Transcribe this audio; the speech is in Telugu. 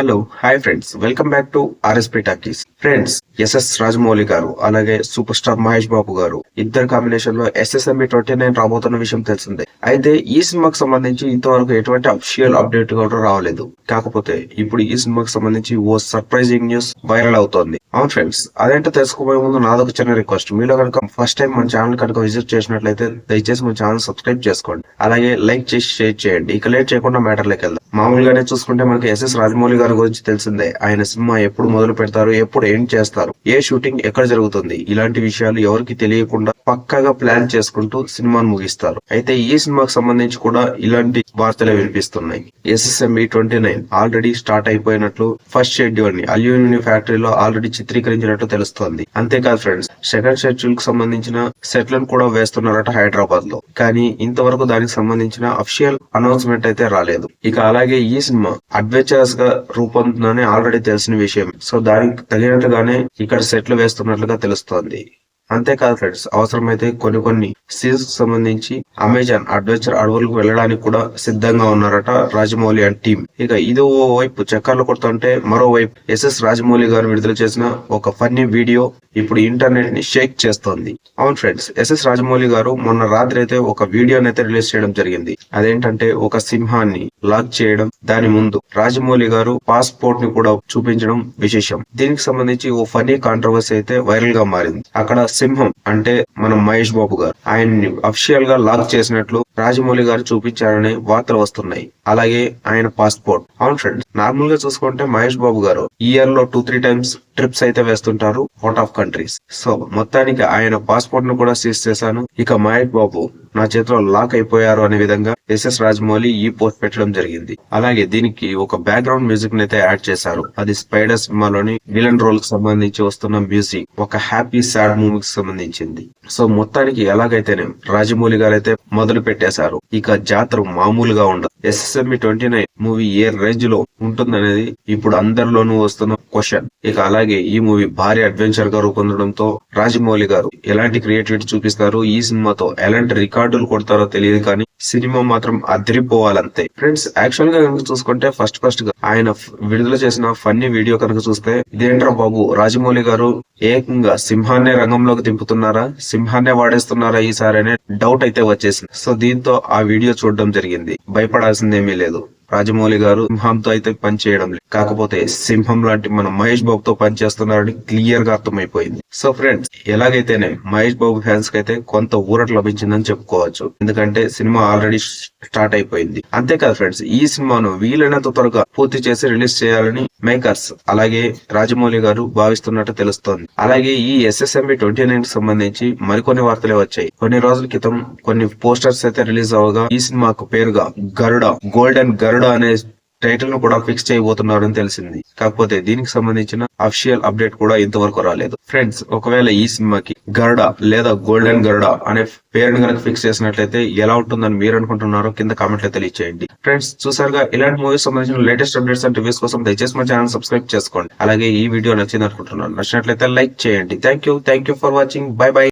Hello hi friends, welcome back to RSP talkies. Friends, SS Rajamouli గారు అలాగే సూపర్ స్టార్ మహేష్ బాబు గారు ఇద్దరు కాంబినేషన్ లో SSMB 29 రాబోతున్న విషయం తెలిసిందే. అయితే ఈ సినిమాకి సంబంధించి ఇంతవరకు ఎటువంటి అఫిషియల్ అప్డేట్ కూడా రాలేదు. కాకపోతే ఇప్పుడు ఈ సినిమాకి సంబంధించి ఓ సర్ప్రైజింగ్ న్యూస్ వైరల్ అవుతోంది. అవును ఫ్రెండ్స్, అదేంటో తెలుసుకోబోయే ముందు నాదొక చిన్న రిక్వెస్ట్. మీలో కనుక ఫస్ట్ టైం మన ఛానల్ కనుక విజిట్ చేసినట్లయితే దయచేసి మన ఛానల్ సబ్స్క్రైబ్ చేసుకోండి, అలాగే లైక్ చేసి షేర్ చేయండి. ఇక లేట్ చేయకుండా మ్యాటర్ లెక్క వెళ్దాం. మామూలుగానే చూసుకుంటే మనకి ఎస్ఎస్ రాజమౌళి గారి గురించి తెలిసిందే. ఆయన సినిమా ఎప్పుడు మొదలు పెడతారు, ఎప్పుడు ఎండ్ చేస్తారు, ఏ షూటింగ్ ఎక్కడ జరుగుతుంది, ఇలాంటి విషయాలు ఎవరికి తెలియకుండా పక్కాగా ప్లాన్ చేసుకుంటూ సినిమాను ముగిస్తారు. అయితే ఈ సినిమాకి సంబంధించి కూడా ఇలాంటి వార్తలే వినిపిస్తున్నాయి. SSMB 29 ఆల్రెడీ స్టార్ట్ అయిపోయినట్లు ఫస్ట్ షెడ్యూల్ ని అల్యూమినియం ఫ్యాక్టరీలో ఆల్రెడీ చిత్రీకరించినట్టు తెలుస్తోంది. అంతేకాదు ఫ్రెండ్స్, సెకండ్ షెడ్యూల్ కి సంబంధించిన సెట్లను కూడా వేస్తున్నారట హైదరాబాద్ లో. కానీ ఇంతవరకు దానికి సంబంధించిన అఫిషియల్ అనౌన్స్మెంట్ అయితే రాలేదు. ఇక అలాగే ఈ సినిమా అడ్వెంచరస్ గా రూపొందుతుందని ఆల్రెడీ తెలిసిన విషయం. సో దానికి తగినట్టుగానే ఇక్కడ సెట్లు వేస్తున్నట్లుగా తెలుస్తోంది. అంతేకాదు ఫ్రెండ్స్, అవసరమైతే కొన్ని సీన్స్ సంబంధించి అమెజాన్ అడ్వెంచర్ అడవులకు వెళ్ళడానికి కూడా సిద్ధంగా ఉన్నారట రాజమౌళి అండ్ టీమ్. ఇక ఇది ఓ వైపు చక్కర్లు కొడుతుంటే మరోవైపు ఎస్ఎస్ రాజమౌళి గారు విడుదల చేసిన ఒక ఫన్నీ వీడియో ఇప్పుడు ఇంటర్నెట్ ని షేక్ చేస్తోంది. అవును ఫ్రెండ్స్, ఎస్ఎస్ రాజమౌళి గారు మొన్న రాత్రి అయితే ఒక వీడియోని అయితే రిలీజ్ చేయడం జరిగింది. అదేంటంటే ఒక సింహాన్ని లాక్ చేయడం, దాని ముందు రాజమౌళి గారు పాస్పోర్ట్ ని కూడా చూపించడం విశేషం. దీనికి సంబంధించి ఓ ఫన్నీ కాంట్రవర్సీ అయితే వైరల్ గా మారింది. అక్కడ సింహం అంటే మనం మహేష్ బాబు గారు ఆయన్ని అఫిషియల్ గా లాక్ చేసినట్లు రాజమౌళి గారు చూపించారనే వార్తలు వస్తున్నాయి. అలాగే ఆయన పాస్పోర్ట్. అవును ఫ్రెండ్స్, నార్మల్ గా చూసుకుంటే మహేష్ బాబు గారు ఇయర్ లో 2-3 టైమ్స్ ట్రిప్స్ అయితే వేస్తుంటారు అవుట్ ఆఫ్ కంట్రీస్. సో మొత్తానికి ఆయన పాస్పోర్ట్ ను కూడా సీజ్ చేశాను. ఇక మహేష్ బాబు నా చేతిలో లాక్ అయిపోయారు అనే విధంగా ఎస్ఎస్ రాజమౌళి ఈ పోస్ట్ పెట్టడం జరిగింది. అలాగే దీనికి ఒక బ్యాక్గ్రౌండ్ మ్యూజిక్ ని అయితే యాడ్ చేశారు. అది స్పైడర్ సినిమాలోని విలన్ రోల్ కి సంబంధించి వస్తున్న మ్యూజిక్, ఒక హ్యాపీ సాడ్ మూవీకి సంబంధించింది. సో మొత్తానికి ఎలాగైతేనే రాజమౌళి గారు అయితే మొదలు పెట్టేశారు. ఇక జాతర మామూలుగా ఉండదు. SSMB 29 మూవీ ఏ రేంజ్ లో ఉంటుందనేది ఇప్పుడు అందరిలోనూ వస్తున్న క్వశ్చన్. ఇక అలాగే ఈ మూవీ భారీ అడ్వెంచర్ గా రూపొందడంతో రాజమౌళి గారు ఎలాంటి క్రియేటివిటీ చూపిస్తారు, ఈ సినిమాతో ఎలాంటి రికార్డులు కొడతారో తెలియదు, కానీ సినిమా మాత్రం అదిరిపోవాలంతే. ఫ్రెండ్స్, యాక్చువల్ గా కనుక చూసుకుంటే ఫస్ట్ గా ఆయన విడుదల చేసిన ఫన్నీ వీడియో కనుక చూస్తే ఇదేంట్రా బాబు, రాజమౌళి గారు ఏకంగా సింహాన్నే రంగంలోకి దింపుతున్నారా, సింహాన్నే వాడేస్తున్నారా ఈసారి అనే డౌట్ అయితే వచ్చేసింది. సో దీంతో ఆ వీడియో చూడడం జరిగింది. భయపడాల్సిందేమీ లేదు. రాజమౌళి గారు సింహంతో అయితే పని చేయడం లేదు, కాకపోతే సింహం లాంటి మన మహేష్ బాబుతో పనిచేస్తున్నారని క్లియర్ గా అర్థమైపోయింది. So friends, ఎలాగైతేనే Mahesh Babu fans కి అయితే కొంత ఊరట లభించిందని చెప్పుకోవచ్చు. ఎందుకంటే సినిమా ఆల్రెడీ స్టార్ట్ అయిపోయింది. అంతేకాదు ఫ్రెండ్స్, ఈ సినిమాను వీలైనంత త్వరగా పూర్తి చేసి రిలీజ్ చేయాలని మేకర్స్ అలాగే రాజమౌళి గారు భావిస్తున్నట్టు తెలుస్తోంది. అలాగే ఈ SSMB 29 కి సంబంధించి మరికొన్ని వార్తలే వచ్చాయి. కొన్ని రోజుల క్రితం కొన్ని పోస్టర్స్ అయితే రిలీజ్ అవగా ఈ సినిమాకు పేరుగా గరుడ, గోల్డెన్ గరుడ అనే టైటిల్ ను కూడా ఫిక్స్ చేయబోతున్నారని తెలిసింది. కాకపోతే దీనికి సంబంధించిన అఫిషియల్ అప్డేట్ కూడా ఇంతవరకు రాలేదు. ఫ్రెండ్స్, ఒకవేళ ఈ సినిమాకి గరుడ లేదా గోల్డెన్ గరుడ అనే పేరును కనుక ఫిక్స్ చేసినట్లయితే ఎలా ఉంటుందని మీరు అనుకుంటున్నారో కింద కామెంట్ లో తెలియచేయండి. ఫ్రెండ్స్, చూసారుగా, ఇలాంటి మూవీస్ సంబంధించిన లేటెస్ట్ అప్డేట్స్ అండ్ రివ్యూస్ కోసం దయచేసి మా ఛానల్ సబ్స్క్రైబ్ చేసుకోండి. అలాగే ఈ వీడియో నచ్చింది అనుకుంటున్నాను. నచ్చినట్లయితే లైక్ చేయండి. Thank you for watching. By by.